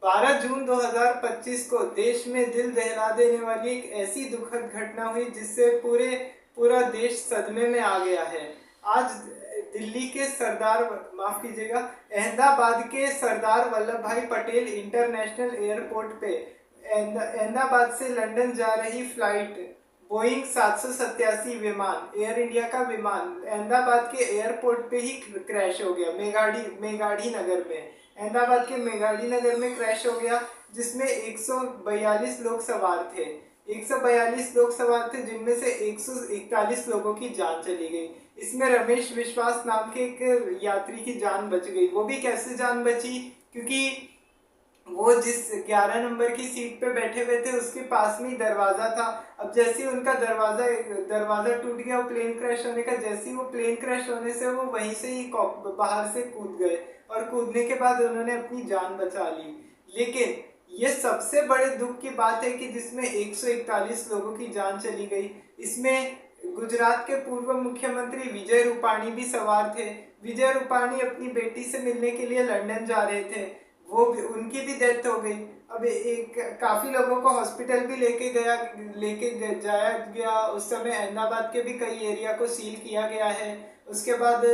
12 जून 2025 को देश में दिल दहला देने वाली एक ऐसी दुखद घटना हुई जिससे पूरा देश सदमे में आ गया है। आज दिल्ली के सरदार माफ कीजिएगा अहमदाबाद के सरदार वल्लभ भाई पटेल इंटरनेशनल एयरपोर्ट पे अहमदाबाद से लंदन जा रही फ्लाइट बोइंग 787 विमान एयर इंडिया का विमान अहमदाबाद के एयरपोर्ट पे ही क्रैश हो गया। मेगाड़ी नगर में अहमदाबाद के मेगाड़ी नगर में क्रैश हो गया, जिसमें 142 लोग सवार थे। 142 लोग सवार थे, जिनमें से 141 लोगों की जान चली गई। इसमें रमेश विश्वास नाम के एक यात्री की जान बच गई। वो भी कैसे जान बची, क्योंकि वो जिस 11 नंबर की सीट पे बैठे हुए थे उसके पास में ही दरवाजा था। अब जैसे ही उनका दरवाजा टूट गया प्लेन क्रैश होने का, जैसे ही वो प्लेन क्रैश होने से वो वहीं से ही बाहर से कूद गए और कूदने के बाद उन्होंने अपनी जान बचा ली। लेकिन ये सबसे बड़े दुख की बात है कि जिसमें 141 लोगों की जान चली गई। इसमें गुजरात के पूर्व मुख्यमंत्री विजय रूपाणी भी सवार थे। विजय रूपाणी अपनी बेटी से मिलने के लिए लंदन जा रहे थे, उनकी भी डेथ हो गई। अब काफी लोगों को हॉस्पिटल भी लेके जाया गया। उस समय अहमदाबाद के भी कई एरिया को सील किया गया है। उसके बाद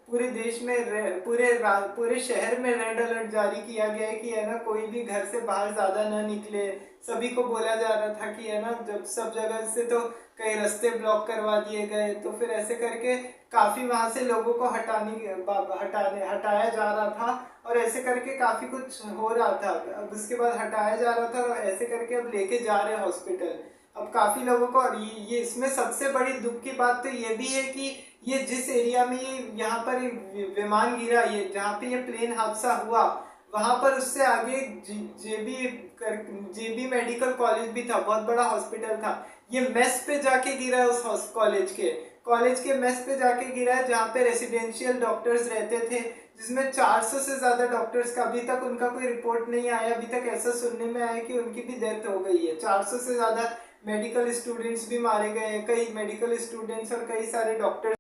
पूरे देश में पूरे शहर में रेड अलर्ट जारी किया गया है कि है ना कोई भी घर से बाहर ज्यादा न निकले। सभी को बोला जा रहा था कि है ना जब सब जगह से तो कई रास्ते ब्लॉक करवा दिए गए, तो फिर ऐसे करके काफी वहां से लोगों को हटाया जा रहा था और ऐसे करके काफी कुछ हो रहा था। अब उसके बाद हटाया जा रहा था और ऐसे करके अब लेके जा रहे हैं हॉस्पिटल। अब काफी लोगों को, और ये इसमें सबसे बड़ी दुख की बात तो ये भी है कि ये जिस एरिया में यहाँ पर विमान गिरा, ये जहाँ पे ये प्लेन हादसा हुआ, वहां पर उससे आगे जेबी मेडिकल कॉलेज भी था, बहुत बड़ा हॉस्पिटल था। ये मेस पे जाके गिरा है, उस कॉलेज के मेस पे जाके गिरा है, जहाँ पे रेसिडेंशियल डॉक्टर्स रहते थे, जिसमें 400 से ज्यादा डॉक्टर्स का अभी तक उनका कोई रिपोर्ट नहीं आया। अभी तक ऐसा सुनने में आया कि उनकी भी डेथ हो गई है। 400 से ज्यादा मेडिकल स्टूडेंट्स भी मारे गए हैं, कई मेडिकल स्टूडेंट्स और कई सारे डॉक्टर्स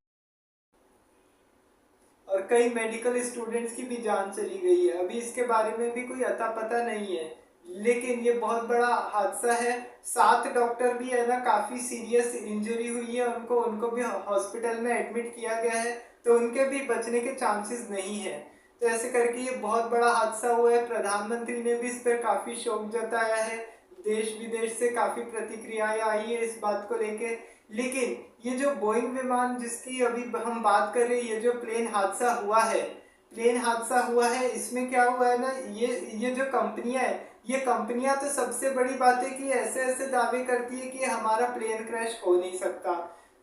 और कई मेडिकल स्टूडेंट्स की भी जान चली गई है। अभी इसके बारे में भी कोई अता पता नहीं है, लेकिन ये बहुत बड़ा हादसा है। 7 डॉक्टर भी है ना काफी सीरियस इंजरी हुई है, उनको भी हॉस्पिटल में एडमिट किया गया है, तो उनके भी बचने के चांसेस नहीं है। तो ऐसे करके ये बहुत बड़ा हादसा हुआ है। प्रधानमंत्री ने भी इस पर काफी शोक जताया है। देश विदेश से काफी प्रतिक्रियाएं आई है इस बात को लेके। लेकिन ये जो बोइंग विमान जिसकी अभी हम बात कर रहे हैं, ये जो प्लेन हादसा हुआ है, इसमें क्या हुआ है ना, ये जो कंपनियां है, ये कंपनियां तो सबसे बड़ी बात है कि ऐसे ऐसे दावे करती है कि हमारा प्लेन क्रैश हो नहीं सकता।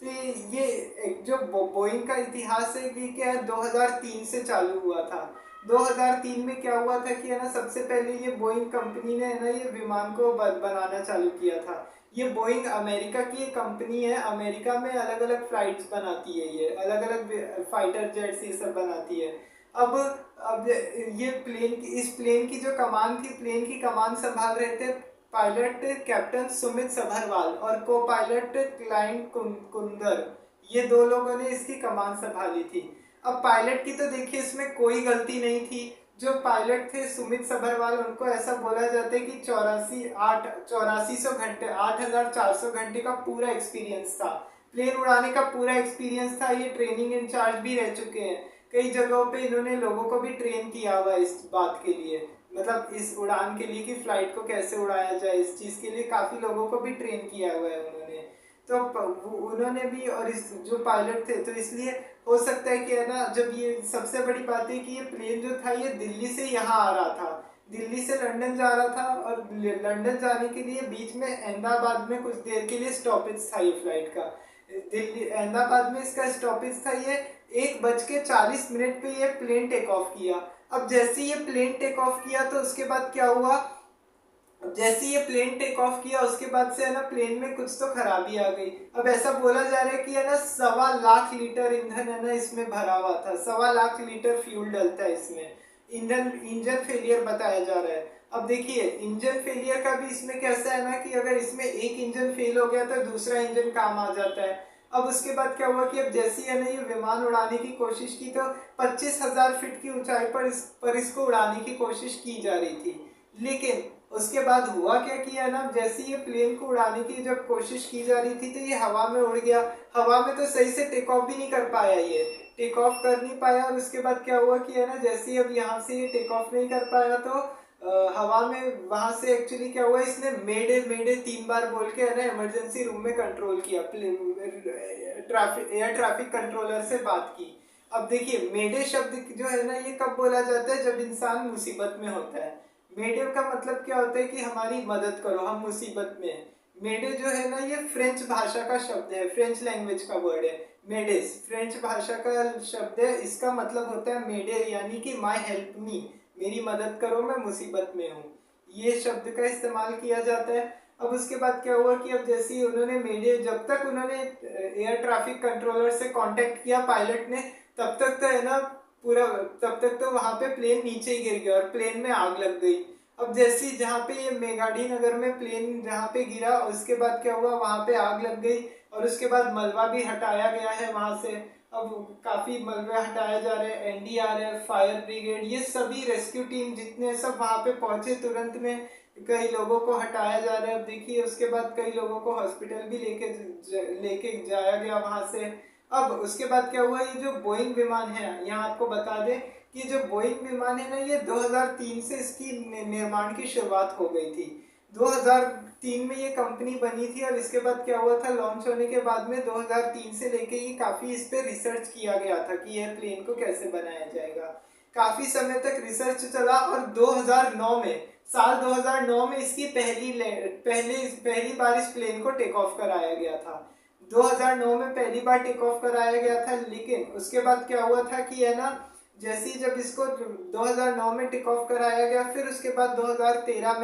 तो ये एक जो बोइंग का इतिहास है कि क्या है, 2003 से चालू हुआ था। 2003 में क्या हुआ था कि है ना सबसे पहले ये बोइंग कंपनी ने है ना ये विमान को बनाना चालू किया था। ये बोइंग अमेरिका की एक कंपनी है, अमेरिका में अलग अलग फ्लाइट्स बनाती है, ये अलग अलग फाइटर जेट्स ये सब बनाती है। अब ये इस प्लेन की जो कमान थी, प्लेन की कमान संभाल रहे थे पायलट कैप्टन सुमित सभरवाल और को पायलट क्लाइंट कुंदर, ये 2 लोगों ने इसकी कमान संभाली थी। अब पायलट की तो देखिए इसमें कोई गलती नहीं थी। जो पायलट थे सुमित सभरवाल, उनको ऐसा बोला जाता है कि 8400 घंटे 8400 घंटे का पूरा एक्सपीरियंस था, प्लेन उड़ाने का पूरा एक्सपीरियंस था। ये ट्रेनिंग इंचार्ज भी रह चुके हैं, कई जगहों पे इन्होंने लोगों को भी ट्रेन किया हुआ इस बात के लिए, मतलब इस उड़ान के लिए कि फ्लाइट को कैसे उड़ाया जाए, इस चीज़ के लिए काफ़ी लोगों को भी ट्रेन किया हुआ है उन्होंने। तो उन्होंने भी, और इस जो पायलट थे, तो इसलिए हो सकता है कि है ना, जब ये सबसे बड़ी बात है कि ये प्लेन जो था ये दिल्ली से यहाँ आ रहा था, दिल्ली से लंदन जा रहा था, और लंदन जाने के लिए बीच में अहमदाबाद में कुछ देर के लिए स्टॉपेज था ये फ्लाइट का। दिल्ली अहमदाबाद में इसका स्टॉपेज था। ये 1:40 पे ये प्लेन टेक ऑफ किया। अब जैसे ये प्लेन टेक ऑफ किया तो उसके बाद क्या हुआ, जैसे ये प्लेन टेक ऑफ किया उसके बाद से है ना प्लेन में कुछ तो खराबी आ गई। अब ऐसा बोला जा रहा है कि है ना 1.25 लाख लीटर ईंधन है ना इसमें भरा हुआ था, 1.25 लाख लीटर फ्यूल डलता है इसमें। इंजन फेलियर बताया जा रहा है। अब देखिए इंजन फेलियर का भी इसमें कैसा है ना कि अगर इसमें एक इंजन फेल हो गया तो दूसरा इंजन काम आ जाता है। अब उसके बाद क्या हुआ कि अब जैसे है ना ये विमान उड़ाने की कोशिश की तो 25,000 फीट की ऊंचाई पर इसको उड़ाने की कोशिश की जा रही थी, लेकिन उसके बाद हुआ क्या किया ना, जैसे ये प्लेन को उड़ाने की जब कोशिश की जा रही थी तो ये हवा में उड़ गया। हवा में तो सही से टेक ऑफ भी नहीं कर पाया, ये टेक ऑफ कर नहीं पाया। और उसके बाद क्या हुआ कि है ना, जैसे ही अब यहाँ से ये टेक ऑफ नहीं कर पाया तो हवा में वहां से एक्चुअली क्या हुआ, इसने मेडे मेडे 3 बार बोल के है ना इमरजेंसी रूम में कंट्रोल किया, एयर ट्रैफिक कंट्रोलर से बात की। अब देखिए मेडे शब्द जो है ना ये कब बोला जाता है, जब इंसान मुसीबत में होता है। मेडे का मतलब क्या होता है कि हमारी मदद करो, हम मुसीबत में हैं। मेडे जो है ना ये फ्रेंच भाषा का शब्द है, फ्रेंच लैंग्वेज का वर्ड है। मेडेस फ्रेंच भाषा का शब्द है, इसका मतलब होता है मेडे, यानी कि माय हेल्प मी, मेरी मदद करो मैं मुसीबत में हूँ, ये शब्द का इस्तेमाल किया जाता है। अब उसके बाद क्या हुआ कि अब जैसे ही उन्होंने मेडे, जब तक उन्होंने एयर ट्रैफिक कंट्रोलर से कांटेक्ट किया पायलट ने, तब तक तो है ना पूरा, तब तक तो वहां पे प्लेन नीचे ही गिर गया और प्लेन में आग लग गई। अब जैसे जहाँ पे ये मेघाड़ी नगर में प्लेन जहाँ पे गिरा, उसके बाद क्या हुआ, वहां पे आग लग गई और उसके बाद मलबा भी हटाया गया है वहां से। अब काफी मलबे हटाए जा रहे हैं, एनडीआरएफ, फायर ब्रिगेड, ये सभी रेस्क्यू टीम जितने सब वहां पे पहुंचे तुरंत में, कई लोगों को हटाया जा रहा है। अब देखिए उसके बाद कई लोगों को हॉस्पिटल भी लेके जाया गया वहां से। अब उसके बाद क्या हुआ, ये जो बोइंग विमान है, यहाँ आपको बता दें कि जो बोइंग विमान है ना, ये 2003 से इसकी निर्माण की शुरुआत हो गई थी। 2003 में ये कंपनी बनी थी और इसके बाद क्या हुआ था, लॉन्च होने के बाद में 2003 से लेके ये काफी इस पे रिसर्च किया गया था कि यह प्लेन को कैसे बनाया जाएगा। काफी समय तक रिसर्च चला और 2009 में, साल 2009 में इसकी पहली बार इस प्लेन को टेक ऑफ कराया गया था। 2009 में पहली बार टेक ऑफ कराया गया था। लेकिन उसके बाद क्या हुआ था कि है ना, जैसे ही जब इसको 2009 में टेक ऑफ कराया गया, फिर उसके बाद 2013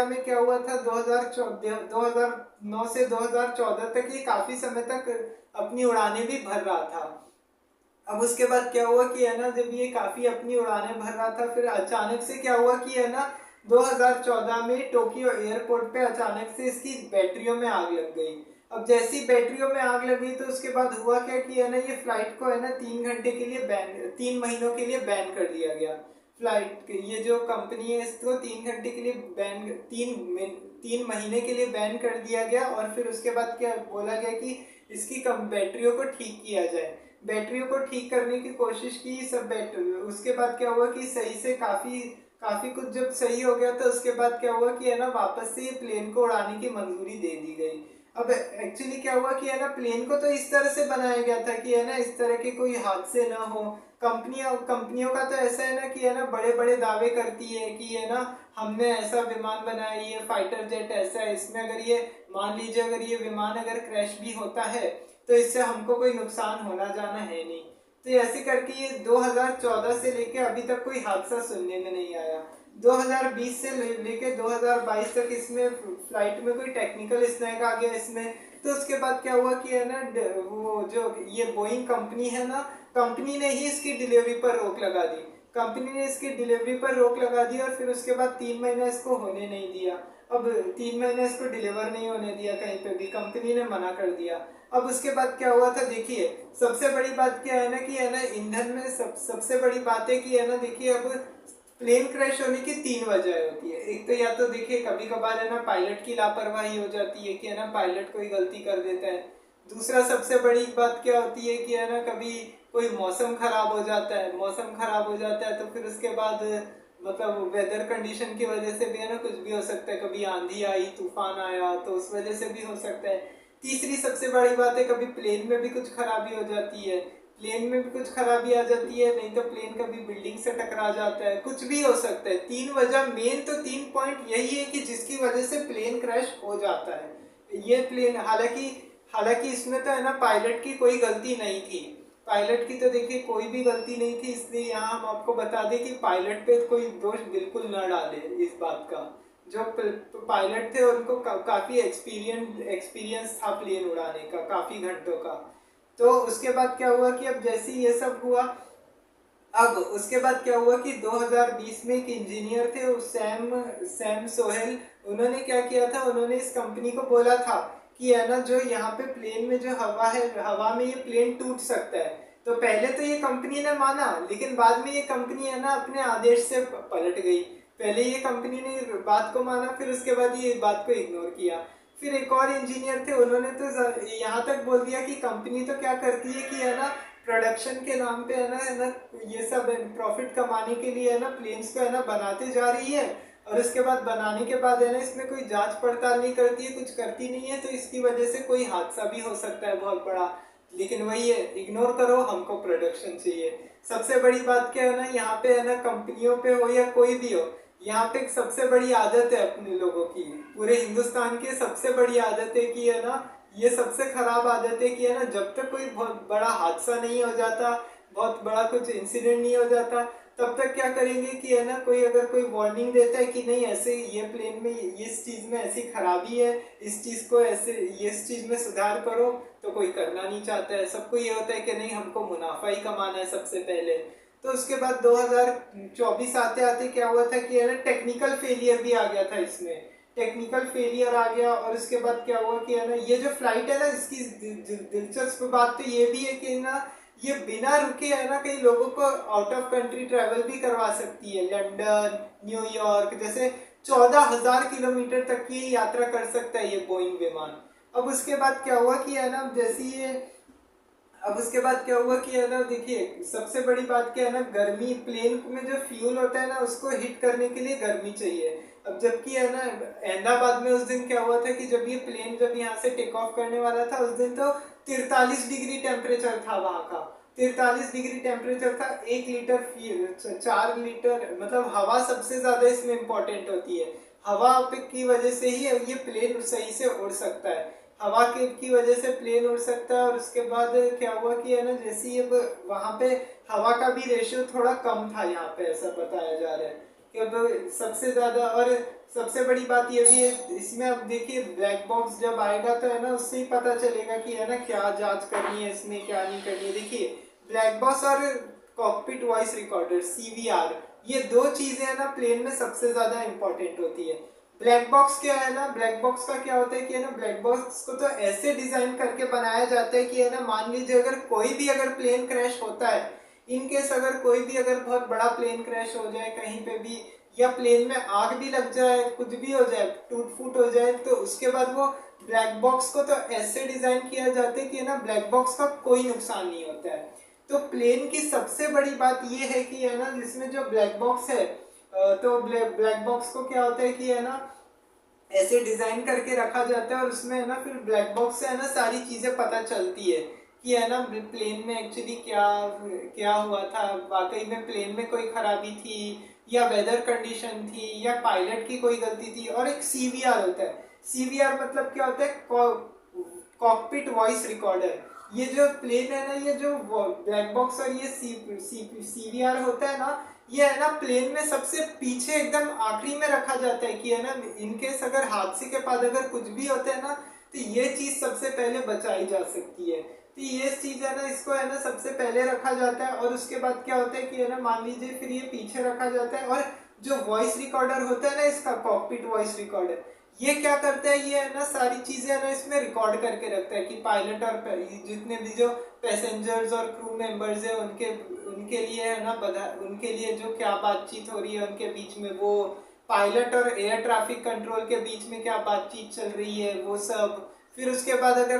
में क्या हुआ था, 2009 से 2014 तक ये काफी समय तक अपनी उड़ानें भी भर रहा था। अब उसके बाद क्या हुआ कि है ना, जब ये काफी अपनी उड़ानें भर रहा था, फिर अचानक से क्या हुआ कि है ना 2014 में टोक्यो एयरपोर्ट पे अचानक से इसकी बैटरियों में आग लग गई। अब जैसी बैटरियों में आग लगी तो उसके बाद हुआ क्या कि है ना, ये फ्लाइट को है ना 3 घंटे के लिए 3 महीनों के लिए बैन कर दिया गया। फ्लाइट ये जो कंपनी है इसको 3 घंटे के लिए बैन, 3 महीने के लिए बैन कर दिया गया। और फिर उसके बाद क्या बोला गया कि इसकी कम बैटरियों को ठीक किया जाए। बैटरियों को ठीक करने की कोशिश की सब बैटरी, उसके बाद क्या हुआ कि सही से काफी काफी कुछ जब सही हो गया तो उसके बाद क्या हुआ कि है ना, वापस से ये प्लेन को उड़ाने की मंजूरी दे दी गई। अब एक्चुअली क्या हुआ कि है ना, प्लेन को तो इस तरह से बनाया गया था कि है ना इस तरह के कोई हादसे ना हो। कंपनियों का तो ऐसा है ना कि है ना बड़े बड़े दावे करती है कि है ना हमने ऐसा विमान बनाया, ये फाइटर जेट ऐसा है, इसमें अगर ये मान लीजिए अगर ये विमान अगर क्रैश भी होता है तो इससे हमको कोई नुकसान होना जाना है नहीं। तो ऐसे करके ये 2014 से लेके अभी तक कोई हादसा सुनने में नहीं आया। 2020 से लेके 2022 तक इसमें फ्लाइट में कोई टेक्निकल स्नैग आ गया इसमें। तो उसके बाद क्या हुआ कि है ना, वो जो ये बोइंग कंपनी है ना, कंपनी ने ही इसकी डिलीवरी पर रोक लगा दी। कंपनी ने इसकी डिलीवरी पर रोक लगा दी और फिर उसके बाद 3 महीने इसको होने नहीं दिया। अब 3 महीने इसको डिलीवर नहीं होने दिया कहीं पे भी, कंपनी ने मना कर दिया। अब उसके बाद क्या हुआ था, देखिए सबसे बड़ी बात क्या है ना कि है ना ईंधन में सबसे बड़ी बात है कि है ना, देखिए अब प्लेन क्रैश होने की 3 वजह होती है। एक तो या तो देखिए कभी कभार है ना पायलट की लापरवाही हो जाती है कि है ना पायलट कोई गलती कर देता है। दूसरा सबसे बड़ी बात क्या होती है कि है ना कभी कोई मौसम खराब हो जाता है, मौसम खराब हो जाता है तो फिर उसके बाद मतलब वेदर कंडीशन की वजह से भी है ना कुछ भी हो सकता है, कभी आंधी आई, तूफान आया तो उस वजह से भी हो सकता है। तीसरी सबसे बड़ी बात है कभी प्लेन में भी कुछ खराबी हो जाती है, प्लेन में भी कुछ खराबी आ जाती है, नहीं तो प्लेन कभी बिल्डिंग से टकरा जाता है, कुछ भी हो सकता है। 3 वजह मेन तो 3 पॉइंट यही है कि जिसकी वजह से प्लेन क्रैश हो जाता है। ये प्लेन हालांकि हालांकि इसमें तो है ना पायलट की कोई गलती नहीं थी, पायलट की तो देखिए कोई भी गलती नहीं थी, इसलिए यहाँ हम आपको बता दें कि पायलट पे कोई दोष बिल्कुल न डाले इस बात का। जो पायलट थे उनको काफी एक्सपीरियंस था प्लेन उड़ाने का, काफी घंटों का। तो उसके बाद क्या हुआ कि अब जैसे ये सब हुआ, अब उसके बाद क्या हुआ कि 2020 में एक इंजीनियर थे सैम सोहेल, उन्होंने क्या किया था, उन्होंने इस कंपनी को बोला था कि है ना जो यहाँ पे प्लेन में जो हवा है, हवा में ये प्लेन टूट सकता है। तो पहले तो ये कंपनी ने माना, लेकिन बाद में ये कंपनी है ना अपने आदेश से पलट गई। पहले ये कंपनी ने बात को माना, फिर उसके बाद ये बात को इग्नोर किया। फिर एक और इंजीनियर थे, उन्होंने तो यहाँ तक बोल दिया कि कंपनी तो क्या करती है कि है ना प्रोडक्शन के नाम पे है ना ये सब प्रॉफिट कमाने के लिए है ना प्लेन्स को है ना बनाते जा रही है, और उसके बाद बनाने के बाद है ना इसमें कोई जांच पड़ताल नहीं करती है, कुछ करती नहीं है, तो इसकी वजह से कोई हादसा भी हो सकता है बहुत बड़ा। लेकिन वही है, इग्नोर करो, हमको प्रोडक्शन चाहिए। सबसे बड़ी बात क्या है ना, यहाँ पे है ना कंपनियों पे हो या कोई भी हो, यहाँ पे एक सबसे बड़ी आदत है अपने लोगों की, पूरे हिंदुस्तान की सबसे बड़ी आदत है कि है ना, ये सबसे खराब आदत है कि है ना जब तक कोई बहुत बड़ा हादसा नहीं हो जाता, बहुत बड़ा कुछ इंसिडेंट नहीं हो जाता, तब तक क्या करेंगे कि है ना कोई अगर कोई वार्निंग देता है कि नहीं ऐसे ये प्लेन में इस चीज़ में ऐसी खराबी है, इस चीज़ को ऐसे इस चीज़ में सुधार करो, तो कोई करना नहीं चाहता है। सबको ये होता है कि नहीं हमको मुनाफा ही कमाना है सबसे पहले। तो उसके बाद 2024 आते आते क्या हुआ था कि है ना टेक्निकल फेलियर भी आ गया था इसमें, टेक्निकल फेलियर आ गया। और उसके बाद क्या हुआ कि है ना ये जो फ्लाइट है ना, इसकी दिलचस्प बात तो ये भी है कि ना ये बिना रुके है ना कई लोगों को आउट ऑफ कंट्री ट्रैवल भी करवा सकती है, लंदन, न्यूयॉर्क जैसे 14,000 किलोमीटर तक की यात्रा कर सकता है ये बोइंग विमान। अब उसके बाद क्या हुआ कि है ना जैसे ये अब उसके बाद क्या हुआ कि है ना देखिए सबसे बड़ी बात क्या है ना, गर्मी, प्लेन में जो फ्यूल होता है ना उसको हीट करने के लिए गर्मी चाहिए। अब जबकि है ना अहमदाबाद में उस दिन क्या हुआ था कि जब ये प्लेन जब यहाँ से टेक ऑफ करने वाला था, उस दिन तो 43 डिग्री टेम्परेचर था वहाँ का, 43 डिग्री टेम्परेचर था। 1 लीटर 4 लीटर मतलब हवा सबसे ज्यादा इसमें इम्पोर्टेंट होती है, हवा की वजह से ही ये प्लेन सही से उड़ सकता है, हवा के की वजह से प्लेन उड़ सकता है। और उसके बाद क्या हुआ कि है ना जैसे ये वहाँ पे हवा का भी रेशियो थोड़ा कम था यहाँ पे, ऐसा बताया जा रहा है कि अब सबसे ज्यादा। और सबसे बड़ी बात ये भी है इसमें, अब देखिए ब्लैक बॉक्स जब आएगा तो है ना उससे ही पता चलेगा कि है ना क्या जांच करनी है इसमें, क्या नहीं करनी है। देखिए ब्लैक बॉक्स और कॉकपिट वॉइस रिकॉर्डर CVR, ये दो चीजें है ना प्लेन में सबसे ज्यादा इंपॉर्टेंट होती है। ब्लैक बॉक्स क्या है ना, ब्लैक बॉक्स का क्या होता है कि है ना ब्लैक बॉक्स को तो ऐसे डिजाइन करके बनाया जाता है कि है ना मान लीजिए अगर कोई भी अगर प्लेन क्रैश होता है, इन केस अगर कोई भी अगर बहुत बड़ा प्लेन क्रैश हो जाए कहीं पे भी, या प्लेन में आग भी लग जाए, कुछ भी हो जाए, टूट फूट हो जाए, तो उसके बाद वो ब्लैक बॉक्स को तो ऐसे डिजाइन किया जाता है कि है ना ब्लैक बॉक्स का कोई नुकसान नहीं होता है। तो प्लेन की सबसे बड़ी बात ये है कि है ना जिसमें जो ब्लैक बॉक्स है, तो ब्लैक बॉक्स को क्या होता है कि है ना ऐसे डिजाइन करके रखा जाता है, और उसमें है ना फिर ब्लैक बॉक्स से है ना सारी चीजें पता चलती है कि है ना प्लेन में एक्चुअली क्या क्या हुआ था, वाकई में प्लेन में कोई खराबी थी या वेदर कंडीशन थी या पायलट की कोई गलती थी। और एक CVR होता है, CVR मतलब क्या होता है, कॉकपिट वॉइस रिकॉर्डर। ये जो प्लेन है ना, ये जो ब्लैक बॉक्स और ये CVR होता है ना, ये है ना प्लेन में सबसे पीछे एकदम आखिरी में रखा जाता है कि है ना इनकेस अगर हादसे के बाद अगर कुछ भी होता है ना, तो ये चीज सबसे पहले बचाई जा सकती है। तो ये चीज है ना इसको है ना सबसे पहले रखा जाता है। और उसके बाद क्या होता है कि है ना मान लीजिए फिर ये पीछे रखा जाता है, और जो वॉइस रिकॉर्डर होता है ना इसका कॉकपिट वॉइस रिकॉर्डर, ये क्या करता है, ये है ना सारी चीजें है ना इसमें रिकॉर्ड करके रखता है कि पायलट और जितने भी जो पैसेंजर्स और क्रू मेंबर्स है उनके उनके लिए है ना उनके लिए जो क्या बातचीत हो रही है उनके बीच में, वो पायलट और एयर ट्रैफिक कंट्रोल के बीच में क्या बातचीत चल रही है वो सब। फिर उसके बाद अगर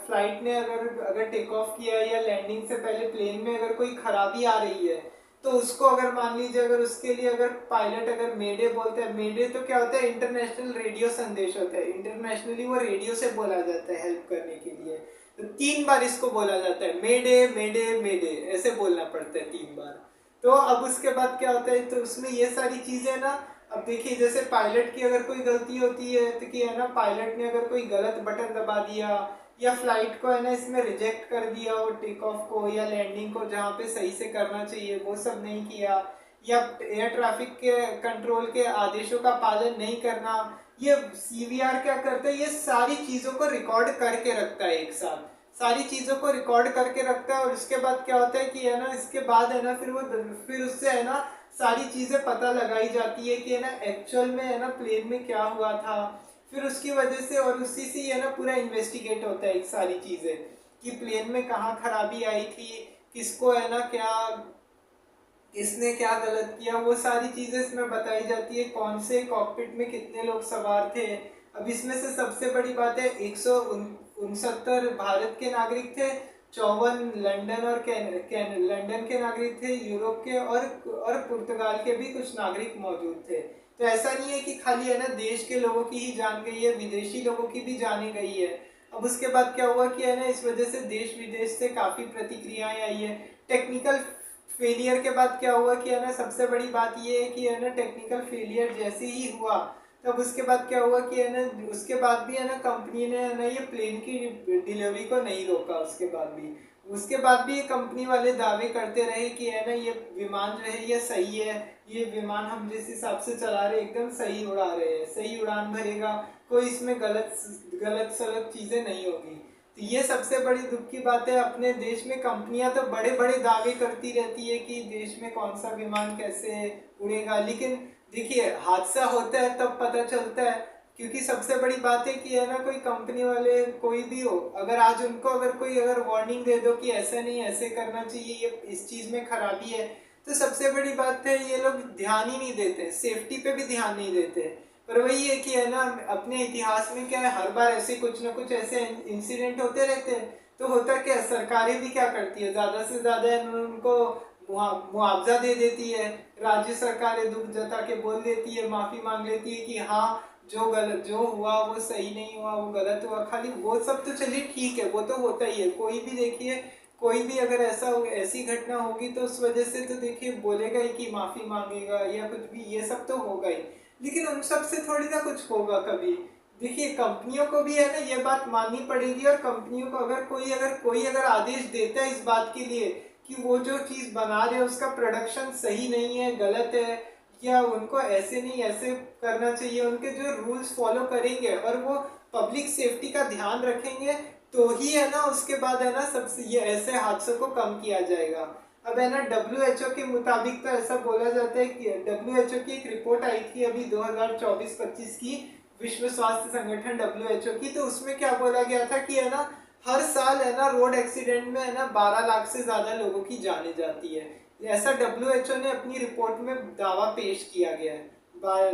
फ्लाइट ने अगर टेक ऑफ किया या लैंडिंग से पहले प्लेन में अगर कोई खराबी आ रही है, तो उसको अगर मान लीजिए अगर उसके लिए अगर पायलट अगर मेडे बोलते हैं, मेडे तो क्या होता है, इंटरनेशनल रेडियो संदेश होता है, इंटरनेशनली वो रेडियो से बोला जाता है हेल्प करने के लिए। तो 3 बार इसको बोला जाता है, मेडे मेडे मेडे, ऐसे बोलना पड़ता है 3 बार। तो अब उसके बाद क्या होता है, तो उसमें ये सारी चीजें ना, अब देखिए जैसे पायलट की अगर कोई गलती होती है तो कि है ना पायलट ने अगर कोई गलत बटन दबा दिया या फ्लाइट को है ना इसमें रिजेक्ट कर दिया, वो टेक ऑफ को या लैंडिंग को जहाँ पे सही से करना चाहिए वो सब नहीं किया, या एयर ट्रैफिक के कंट्रोल के आदेशों का पालन नहीं करना, ये CVR क्या करता है, ये सारी चीजों को रिकॉर्ड करके रखता है एक साथ, सारी चीजों को रिकॉर्ड करके रखता है। और उसके बाद क्या होता है कि है ना इसके बाद है ना फिर उससे है ना सारी चीजें पता लगाई जाती है कि है ना एक्चुअल में है ना प्लेन में क्या हुआ था। फिर उसकी वजह से और उसी से है ना पूरा इन्वेस्टिगेट होता है एक सारी चीजें कि प्लेन में कहाँ खराबी आई थी, किसको है ना क्या इसने क्या गलत किया, वो सारी चीजें इसमें बताई जाती है। कौन से कॉकपिट में कितने लोग सवार थे। अब इसमें से सबसे बड़ी बात है 169 भारत के नागरिक थे, 54 लंदन और लंदन के नागरिक थे, यूरोप के और पुर्तगाल के भी कुछ नागरिक मौजूद थे। तो ऐसा नहीं है कि खाली है ना देश के लोगों की ही जान गई है, विदेशी लोगों की भी जानी गई है। अब उसके बाद क्या हुआ कि है ना इस वजह से देश विदेश से काफी प्रतिक्रियाएं आई है। टेक्निकल फेलियर के बाद क्या हुआ कि है ना सबसे बड़ी बात ये है कि है ना टेक्निकल फेलियर जैसे ही हुआ तब उसके बाद क्या हुआ कि है ना उसके बाद भी है ना कंपनी ने है ना ये प्लेन की डिलीवरी को नहीं रोका। उसके बाद भी ये कंपनी वाले दावे करते रहे कि है ना ये विमान जो है ये सही है, ये विमान हम जिस हिसाब से चला रहे एकदम सही उड़ा रहे हैं, सही उड़ान भरेगा, कोई इसमें गलत गलत सलत चीजें नहीं होगी। तो ये सबसे बड़ी दुख की बात है। अपने देश में कंपनियां तो बड़े बड़े दावे करती रहती है कि देश में कौन सा विमान कैसे उड़ेगा, लेकिन देखिए हादसा होता है तब पता चलता है। क्योंकि सबसे बड़ी बात है कि है ना कोई कंपनी वाले कोई भी हो, अगर आज उनको अगर वार्निंग दे दो कि ऐसा नहीं ऐसे करना चाहिए, ये इस चीज में खराबी है, तो सबसे बड़ी बात है ये लोग ध्यान ही नहीं देते, सेफ्टी पे भी ध्यान नहीं देते। पर वही है कि है ना अपने इतिहास में क्या है, हर बार ऐसे कुछ ना कुछ ऐसे इंसिडेंट होते रहते हैं। तो होता क्या, सरकारें भी क्या करती है, ज्यादा से ज्यादा उनको मुआवजा दे देती है। राज्य सरकारें दुख जता के बोल देती है, माफी मांग लेती है कि हाँ जो हुआ वो सही नहीं हुआ, वो गलत हुआ। खाली वो सब तो चलिए ठीक है, वो तो होता ही है। कोई भी देखिए, कोई भी अगर ऐसी घटना होगी तो उस वजह से तो देखिए बोलेगा ही कि माफी मांगेगा या कुछ भी, ये सब तो होगा ही। लेकिन उन सब से थोड़ी ना कुछ होगा कभी। देखिए कंपनियों को भी है ना ये बात माननी पड़ेगी, और कंपनियों को अगर कोई आदेश देता है इस बात के लिए कि वो जो चीज बना रहे हैं उसका प्रोडक्शन सही नहीं है, गलत है, या उनको ऐसे नहीं ऐसे करना चाहिए, उनके जो रूल्स फॉलो करेंगे और वो पब्लिक सेफ्टी का ध्यान रखेंगे, तो ही है ना उसके बाद है ना सबसे ये ऐसे हादसों को कम किया जाएगा। अब है ना WHO के मुताबिक तो ऐसा बोला जाता है कि WHO की एक रिपोर्ट आई थी अभी 2024-25 की, विश्व स्वास्थ्य संगठन WHO की, तो उसमें क्या बोला गया था कि है ना हर साल है ना रोड एक्सीडेंट में है ना 12 लाख से ज्यादा लोगों की जाने जाती है। ऐसा WHO ने अपनी रिपोर्ट में दावा पेश किया गया है।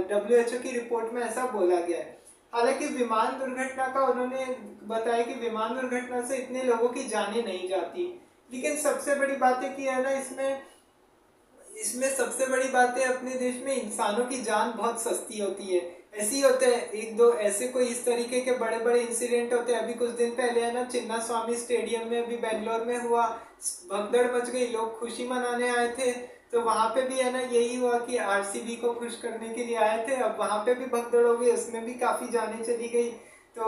WHO की रिपोर्ट में ऐसा बोला गया है। हालांकि विमान दुर्घटना का उन्होंने बताया कि विमान दुर्घटना से इतने लोगों की जानें नहीं जाती, लेकिन सबसे बड़ी बात है कि है ना इसमें इसमें सबसे बड़ी बात है अपने देश में इंसानों की जान बहुत सस्ती होती है। ऐसे ही होते हैं एक दो ऐसे कोई इस तरीके के बड़े बड़े इंसिडेंट होते हैं। अभी कुछ दिन पहले है ना चिन्ना स्वामी स्टेडियम में अभी बेंगलोर में हुआ, भगदड़ मच गई, लोग खुशी मनाने आए थे, तो वहां पे भी है ना यही हुआ कि RCB को खुश करने के लिए आए थे, अब वहां पे भी भगदड़ हो गई, उसमें भी काफी जाने चली गई। तो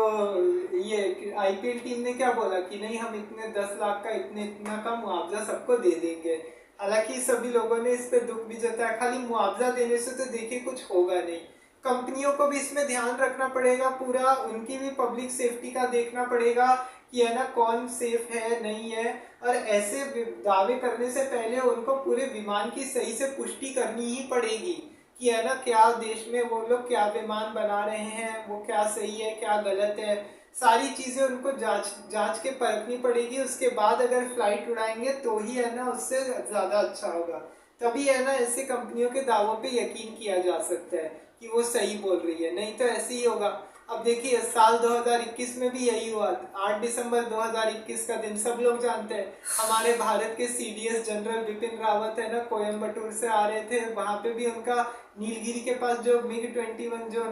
ये IPL टीम ने क्या बोला कि नहीं हम इतने 10 लाख का इतना का मुआवजा सबको दे देंगे। हालांकि सभी लोगों ने इस पे दुख भी जताया। खाली मुआवजा देने से तो देखिए कुछ होगा नहीं, कंपनियों को भी इसमें ध्यान रखना पड़ेगा, पूरा उनकी भी पब्लिक सेफ्टी का देखना पड़ेगा कि है ना कौन सेफ है नहीं है। और ऐसे दावे करने से पहले उनको पूरे विमान की सही से पुष्टि करनी ही पड़ेगी कि है ना क्या देश में वो लोग क्या विमान बना रहे हैं, वो क्या सही है क्या गलत है, सारी चीजें उनको जांच के परखनी पड़ेगी। उसके बाद अगर फ्लाइट उड़ाएंगे तो ही है ना उससे ज्यादा अच्छा होगा, तभी है ना ऐसे कंपनियों के दावों पे यकीन किया जा सकता है कि वो सही बोल रही है, नहीं तो ऐसे ही होगा। अब देखिए साल 2021 में भी यही हुआ। 8 दिसंबर 2021 का दिन सब लोग जानते हैं, हमारे भारत के CDS जनरल बिपिन रावत है ना कोयम्बटूर से आ रहे थे, वहां पे भी उनका नीलगिरी के पास जो MiG-21 जो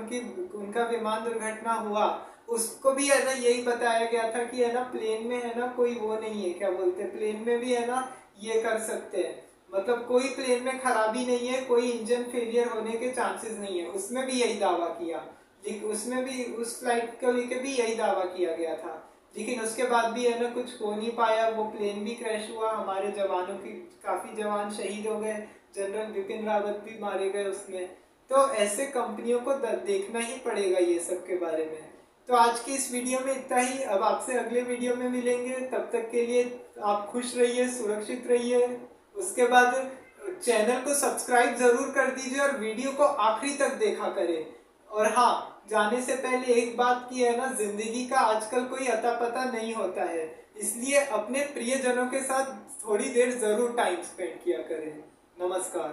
उनका विमान दुर्घटना हुआ, उसको भी है ना यही बताया गया था कि है ना प्लेन में है ना कोई वो नहीं है, क्या बोलते हैं, प्लेन में भी है ना ये कर सकते हैं, मतलब कोई प्लेन में खराबी नहीं है, कोई इंजन फेलियर होने के चांसेस नहीं है, उसमें भी यही दावा किया। उसमें भी उस फ्लाइट को लेके भी यही दावा किया गया था, लेकिन उसके बाद भी है ना कुछ हो नहीं पाया, वो प्लेन भी क्रैश हुआ, हमारे जवानों की काफी जवान शहीद हो गए, जनरल बिपिन रावत भी मारे गए उसमें। तो ऐसे कंपनियों को देखना ही पड़ेगा ये सब के बारे में। तो आज की इस वीडियो में इतना ही, अब आपसे अगले वीडियो में मिलेंगे, तब तक के लिए आप खुश रहिए, सुरक्षित रहिए। उसके बाद चैनल को सब्सक्राइब जरूर कर दीजिए और वीडियो को आखिरी तक देखा करें। और हाँ, जाने से पहले एक बात की है ना, जिंदगी का आजकल कोई अता पता नहीं होता है, इसलिए अपने प्रियजनों के साथ थोड़ी देर जरूर टाइम स्पेंड किया करें। नमस्कार।